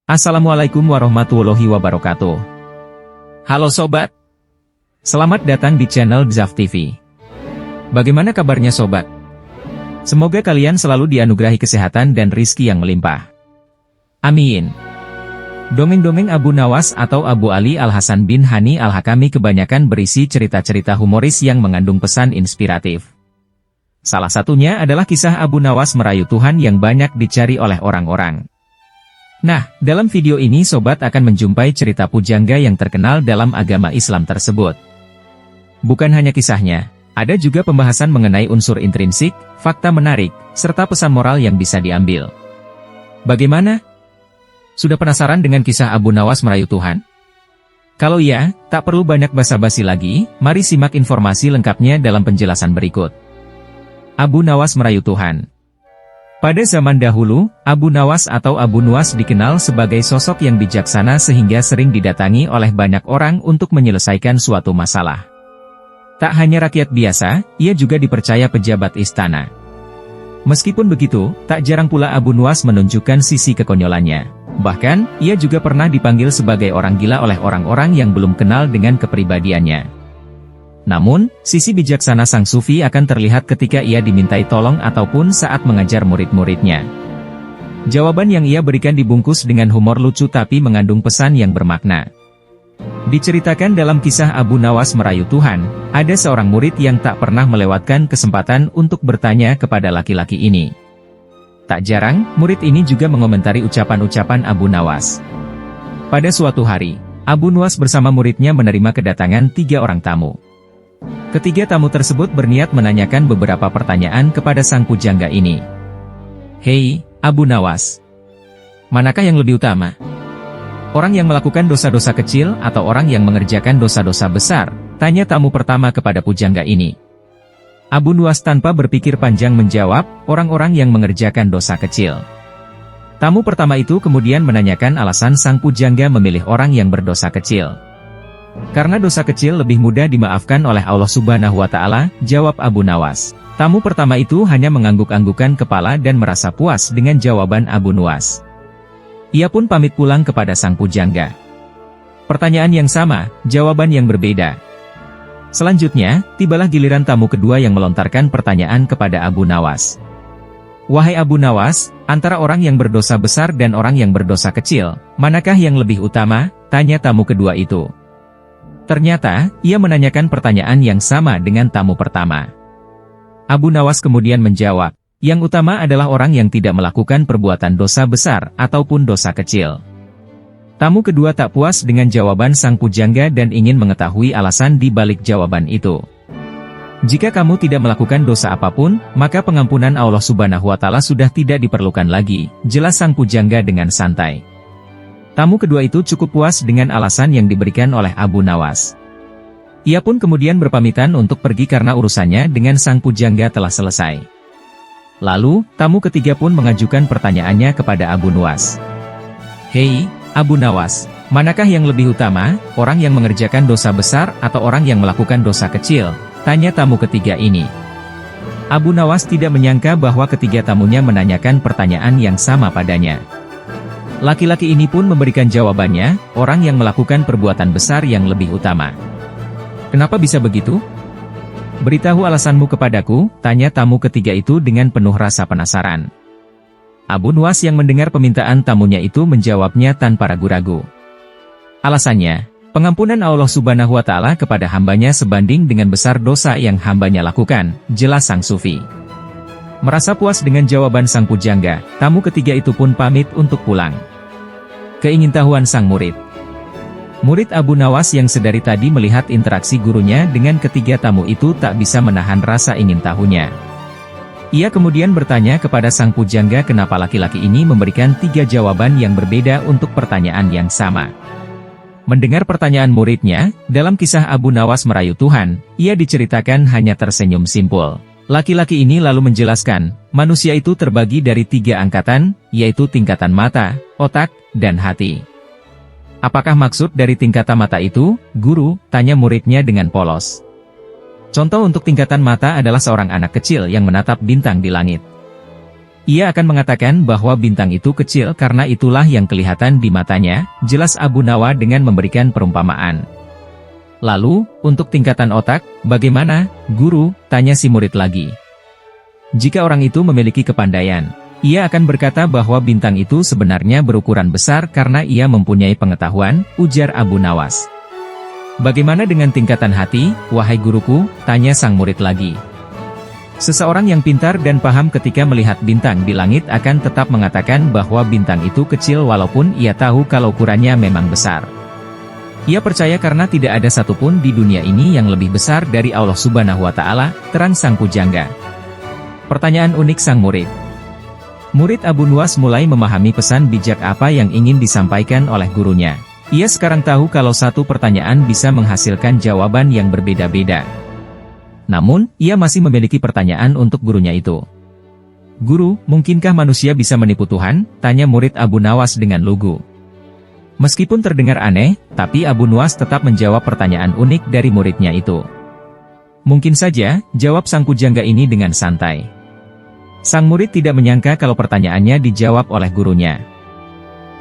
Assalamualaikum warahmatullahi wabarakatuh. Halo sobat. Selamat datang di channel Dzaf TV. Bagaimana kabarnya sobat? Semoga kalian selalu dianugerahi kesehatan dan rizki yang melimpah. Amin. Dongeng-dongeng Abu Nawas atau Abu Ali Al-Hasan bin Hani Al-Hakami kebanyakan berisi cerita-cerita humoris yang mengandung pesan inspiratif. Salah satunya adalah kisah Abu Nawas merayu Tuhan yang banyak dicari oleh orang-orang. Nah, dalam video ini sobat akan menjumpai cerita pujangga yang terkenal dalam agama Islam tersebut. Bukan hanya kisahnya, ada juga pembahasan mengenai unsur intrinsik, fakta menarik, serta pesan moral yang bisa diambil. Bagaimana? Sudah penasaran dengan kisah Abu Nawas merayu Tuhan? Kalau ya, tak perlu banyak basa-basi lagi, mari simak informasi lengkapnya dalam penjelasan berikut. Abu Nawas merayu Tuhan. Pada zaman dahulu, Abu Nawas atau Abu Nuwas dikenal sebagai sosok yang bijaksana sehingga sering didatangi oleh banyak orang untuk menyelesaikan suatu masalah. Tak hanya rakyat biasa, ia juga dipercaya pejabat istana. Meskipun begitu, tak jarang pula Abu Nuwas menunjukkan sisi kekonyolannya. Bahkan, ia juga pernah dipanggil sebagai orang gila oleh orang-orang yang belum kenal dengan kepribadiannya. Namun, sisi bijaksana sang sufi akan terlihat ketika ia dimintai tolong ataupun saat mengajar murid-muridnya. Jawaban yang ia berikan dibungkus dengan humor lucu tapi mengandung pesan yang bermakna. Diceritakan dalam kisah Abu Nawas merayu Tuhan, ada seorang murid yang tak pernah melewatkan kesempatan untuk bertanya kepada laki-laki ini. Tak jarang, murid ini juga mengomentari ucapan-ucapan Abu Nawas. Pada suatu hari, Abu Nuwas bersama muridnya menerima kedatangan 3 orang tamu. Ketiga tamu tersebut berniat menanyakan beberapa pertanyaan kepada sang pujangga ini. Hei, Abu Nawas. Manakah yang lebih utama? Orang yang melakukan dosa-dosa kecil atau orang yang mengerjakan dosa-dosa besar? Tanya tamu pertama kepada pujangga ini. Abu Nuwas tanpa berpikir panjang menjawab, orang-orang yang mengerjakan dosa kecil. Tamu pertama itu kemudian menanyakan alasan sang pujangga memilih orang yang berdosa kecil. Karena dosa kecil lebih mudah dimaafkan oleh Allah Subhanahu wa Ta'ala, jawab Abu Nawas. Tamu pertama itu hanya mengangguk-anggukan kepala dan merasa puas dengan jawaban Abu Nuwas. Ia pun pamit pulang kepada sang pujangga. Pertanyaan yang sama, jawaban yang berbeda. Selanjutnya, tibalah giliran tamu kedua yang melontarkan pertanyaan kepada Abu Nawas. Wahai Abu Nawas, antara orang yang berdosa besar dan orang yang berdosa kecil, manakah yang lebih utama? Tanya tamu kedua itu. Ternyata, ia menanyakan pertanyaan yang sama dengan tamu pertama. Abu Nawas kemudian menjawab, yang utama adalah orang yang tidak melakukan perbuatan dosa besar ataupun dosa kecil. Tamu kedua tak puas dengan jawaban sang pujangga dan ingin mengetahui alasan di balik jawaban itu. Jika kamu tidak melakukan dosa apapun, maka pengampunan Allah Subhanahu wa Ta'ala sudah tidak diperlukan lagi, jelas sang pujangga dengan santai. Tamu kedua itu cukup puas dengan alasan yang diberikan oleh Abu Nawas. Ia pun kemudian berpamitan untuk pergi karena urusannya dengan sang pujangga telah selesai. Lalu, tamu ketiga pun mengajukan pertanyaannya kepada Abu Nuwas. Hei, Abu Nawas, manakah yang lebih utama, orang yang mengerjakan dosa besar atau orang yang melakukan dosa kecil? Tanya tamu ketiga ini. Abu Nawas tidak menyangka bahwa ketiga tamunya menanyakan pertanyaan yang sama padanya. Laki-laki ini pun memberikan jawabannya, orang yang melakukan perbuatan besar yang lebih utama. Kenapa bisa begitu? Beritahu alasanmu kepadaku, tanya tamu ketiga itu dengan penuh rasa penasaran. Abu Nuwas yang mendengar permintaan tamunya itu menjawabnya tanpa ragu-ragu. Alasannya, pengampunan Allah Subhanahu wa Ta'ala kepada hambanya sebanding dengan besar dosa yang hambanya lakukan, jelas sang sufi. Merasa puas dengan jawaban sang pujangga, tamu ketiga itu pun pamit untuk pulang. Keingintahuan sang murid. Murid Abu Nawas yang sedari tadi melihat interaksi gurunya dengan ketiga tamu itu tak bisa menahan rasa ingin tahunya. Ia kemudian bertanya kepada sang pujangga kenapa laki-laki ini memberikan 3 jawaban yang berbeda untuk pertanyaan yang sama. Mendengar pertanyaan muridnya, dalam kisah Abu Nawas merayu Tuhan, ia diceritakan hanya tersenyum simpul. Laki-laki ini lalu menjelaskan, manusia itu terbagi dari 3 angkatan, yaitu tingkatan mata, otak, dan hati. Apakah maksud dari tingkatan mata itu, guru? Tanya muridnya dengan polos. Contoh untuk tingkatan mata adalah seorang anak kecil yang menatap bintang di langit. Ia akan mengatakan bahwa bintang itu kecil karena itulah yang kelihatan di matanya, jelas Abu Nawas dengan memberikan perumpamaan. Lalu, untuk tingkatan otak, bagaimana, guru? Tanya si murid lagi. Jika orang itu memiliki kepandaian, ia akan berkata bahwa bintang itu sebenarnya berukuran besar karena ia mempunyai pengetahuan, ujar Abu Nawas. Bagaimana dengan tingkatan hati, wahai guruku? Tanya sang murid lagi. Seseorang yang pintar dan paham ketika melihat bintang di langit akan tetap mengatakan bahwa bintang itu kecil walaupun ia tahu kalau ukurannya memang besar. Ia percaya karena tidak ada satupun di dunia ini yang lebih besar dari Allah Subhanahu wa Ta'ala, terang sang pujangga. Pertanyaan unik sang murid. Murid Abu Nawas mulai memahami pesan bijak apa yang ingin disampaikan oleh gurunya. Ia sekarang tahu kalau satu pertanyaan bisa menghasilkan jawaban yang berbeda-beda. Namun, ia masih memiliki pertanyaan untuk gurunya itu. Guru, mungkinkah manusia bisa menipu Tuhan? Tanya murid Abu Nawas dengan lugu. Meskipun terdengar aneh, tapi Abu Nawas tetap menjawab pertanyaan unik dari muridnya itu. Mungkin saja, jawab sang pujangga ini dengan santai. Sang murid tidak menyangka kalau pertanyaannya dijawab oleh gurunya.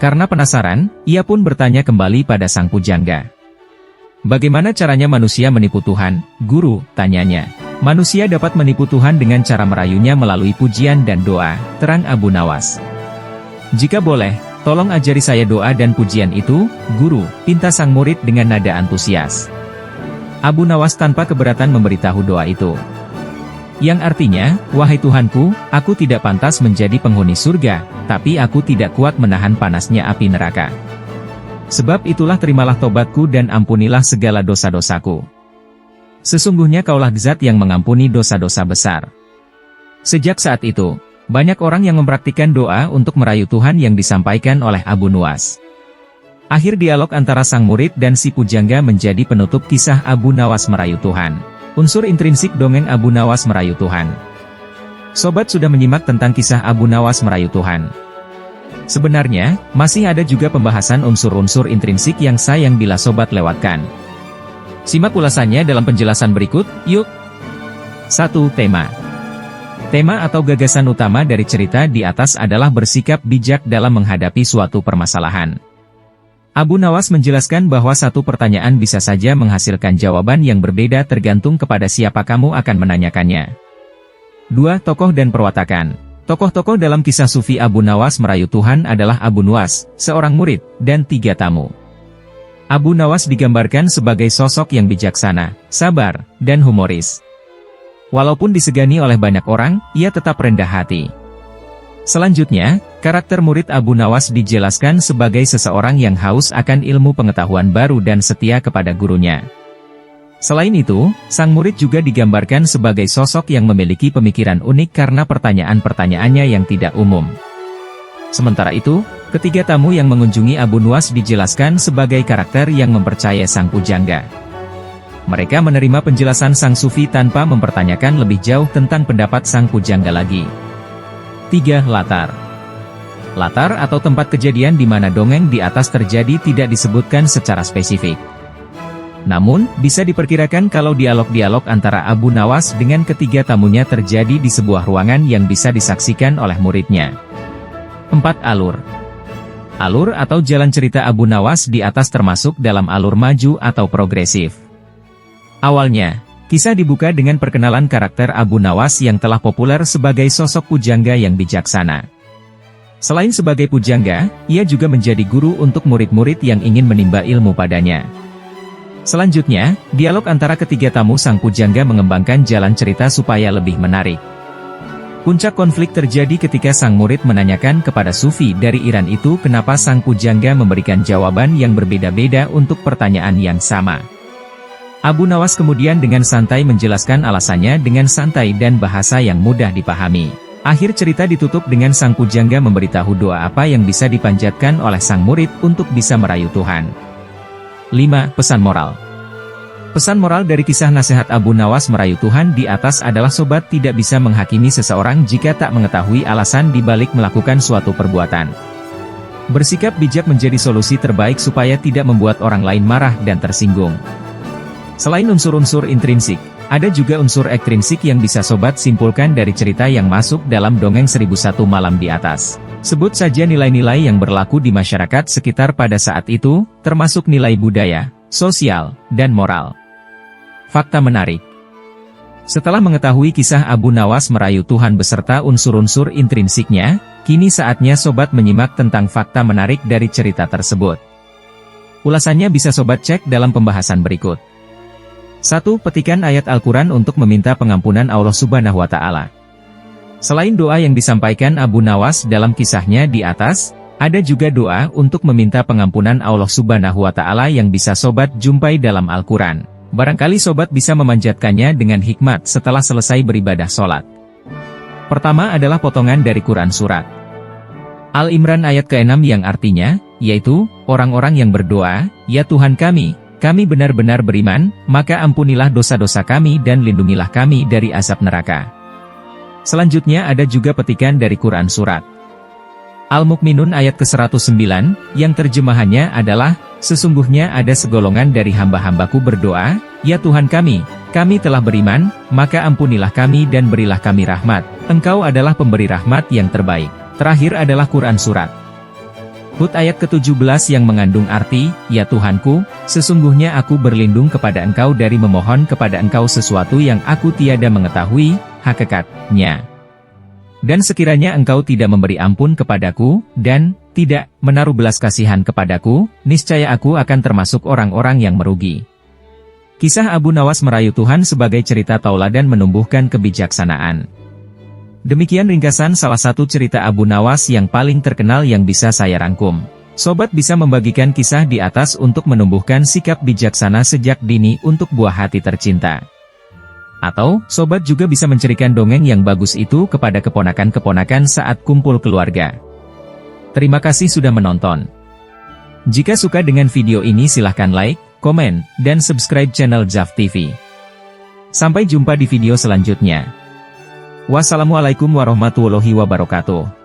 Karena penasaran, ia pun bertanya kembali pada sang pujangga. Bagaimana caranya manusia menipu Tuhan, guru? Tanyanya. Manusia dapat menipu Tuhan dengan cara merayunya melalui pujian dan doa, terang Abu Nawas. Jika boleh, tolong ajari saya doa dan pujian itu, guru, pinta sang murid dengan nada antusias. Abu Nawas tanpa keberatan memberitahu doa itu. Yang artinya, wahai Tuhanku, aku tidak pantas menjadi penghuni surga, tapi aku tidak kuat menahan panasnya api neraka. Sebab itulah terimalah tobatku dan ampunilah segala dosa-dosaku. Sesungguhnya kaulah zat yang mengampuni dosa-dosa besar. Sejak saat itu, banyak orang yang mempraktikkan doa untuk merayu Tuhan yang disampaikan oleh Abu Nawas. Akhir dialog antara sang murid dan si pujangga menjadi penutup kisah Abu Nawas merayu Tuhan. Unsur intrinsik dongeng Abu Nawas merayu Tuhan. Sobat sudah menyimak tentang kisah Abu Nawas merayu Tuhan. Sebenarnya, masih ada juga pembahasan unsur-unsur intrinsik yang sayang bila sobat lewatkan. Simak ulasannya dalam penjelasan berikut, yuk! 1. Tema. Tema atau gagasan utama dari cerita di atas adalah bersikap bijak dalam menghadapi suatu permasalahan. Abu Nawas menjelaskan bahwa satu pertanyaan bisa saja menghasilkan jawaban yang berbeda tergantung kepada siapa kamu akan menanyakannya. 2. Tokoh dan perwatakan. Tokoh-tokoh dalam kisah sufi Abu Nawas merayu Tuhan adalah Abu Nawas, seorang murid, dan 3 tamu. Abu Nawas digambarkan sebagai sosok yang bijaksana, sabar, dan humoris. Walaupun disegani oleh banyak orang, ia tetap rendah hati. Selanjutnya, karakter murid Abu Nawas dijelaskan sebagai seseorang yang haus akan ilmu pengetahuan baru dan setia kepada gurunya. Selain itu, sang murid juga digambarkan sebagai sosok yang memiliki pemikiran unik karena pertanyaan-pertanyaannya yang tidak umum. Sementara itu, ketiga tamu yang mengunjungi Abu Nawas dijelaskan sebagai karakter yang mempercayai sang pujangga. Mereka menerima penjelasan sang sufi tanpa mempertanyakan lebih jauh tentang pendapat sang pujangga lagi. 3. Latar. Latar atau tempat kejadian di mana dongeng di atas terjadi tidak disebutkan secara spesifik. Namun, bisa diperkirakan kalau dialog-dialog antara Abu Nawas dengan ketiga tamunya terjadi di sebuah ruangan yang bisa disaksikan oleh muridnya. 4. Alur. Alur atau jalan cerita Abu Nawas di atas termasuk dalam alur maju atau progresif. Awalnya, kisah dibuka dengan perkenalan karakter Abu Nawas yang telah populer sebagai sosok pujangga yang bijaksana. Selain sebagai pujangga, ia juga menjadi guru untuk murid-murid yang ingin menimba ilmu padanya. Selanjutnya, dialog antara ketiga tamu sang pujangga mengembangkan jalan cerita supaya lebih menarik. Puncak konflik terjadi ketika sang murid menanyakan kepada sufi dari Iran itu kenapa sang pujangga memberikan jawaban yang berbeda-beda untuk pertanyaan yang sama. Abu Nawas kemudian dengan santai menjelaskan alasannya dengan santai dan bahasa yang mudah dipahami. Akhir cerita ditutup dengan sang pujangga memberitahu doa apa yang bisa dipanjatkan oleh sang murid untuk bisa merayu Tuhan. 5. Pesan moral. Pesan moral dari kisah nasihat Abu Nawas merayu Tuhan di atas adalah sobat tidak bisa menghakimi seseorang jika tak mengetahui alasan di balik melakukan suatu perbuatan. Bersikap bijak menjadi solusi terbaik supaya tidak membuat orang lain marah dan tersinggung. Selain unsur-unsur intrinsik, Ada juga unsur ekstrinsik yang bisa sobat simpulkan dari cerita yang masuk dalam dongeng 1001 malam di atas. Sebut saja nilai-nilai yang berlaku di masyarakat sekitar pada saat itu, termasuk nilai budaya, sosial, dan moral. Fakta menarik. Setelah mengetahui kisah Abu Nawas merayu Tuhan beserta unsur-unsur intrinsiknya, kini saatnya sobat menyimak tentang fakta menarik dari cerita tersebut. Ulasannya bisa sobat cek dalam pembahasan berikut. 1. Petikan ayat Al-Quran untuk meminta pengampunan Allah Subhanahu wa Ta'ala. Selain doa yang disampaikan Abu Nawas dalam kisahnya di atas, ada juga doa untuk meminta pengampunan Allah Subhanahu wa Ta'ala yang bisa sobat jumpai dalam Al-Quran. Barangkali sobat bisa memanjatkannya dengan hikmat setelah selesai beribadah sholat. Pertama adalah potongan dari Quran Surat Al-Imran ayat ke-6 yang artinya, yaitu, orang-orang yang berdoa, "Ya Tuhan kami benar-benar beriman, maka ampunilah dosa-dosa kami dan lindungilah kami dari azab neraka." Selanjutnya ada juga petikan dari Quran Surat Al-Mukminun ayat ke-109, yang terjemahannya adalah, sesungguhnya ada segolongan dari hamba-hambaku berdoa, "Ya Tuhan kami telah beriman, maka ampunilah kami dan berilah kami rahmat, Engkau adalah pemberi rahmat yang terbaik." Terakhir adalah Quran Surat Hud ayat ke-17 yang mengandung arti, "Ya Tuhanku, sesungguhnya aku berlindung kepada Engkau dari memohon kepada Engkau sesuatu yang aku tiada mengetahui hakikatnya. Dan sekiranya Engkau tidak memberi ampun kepadaku, dan tidak menaruh belas kasihan kepadaku, niscaya aku akan termasuk orang-orang yang merugi." Kisah Abu Nawas merayu Tuhan sebagai cerita tauladan menumbuhkan kebijaksanaan. Demikian ringkasan salah satu cerita Abu Nawas yang paling terkenal yang bisa saya rangkum. Sobat bisa membagikan kisah di atas untuk menumbuhkan sikap bijaksana sejak dini untuk buah hati tercinta. Atau, sobat juga bisa mencerikan dongeng yang bagus itu kepada keponakan-keponakan saat kumpul keluarga. Terima kasih sudah menonton. Jika suka dengan video ini silahkan like, komen, dan subscribe channel Zaf TV. Sampai jumpa di video selanjutnya. Wassalamualaikum warahmatullahi wabarakatuh.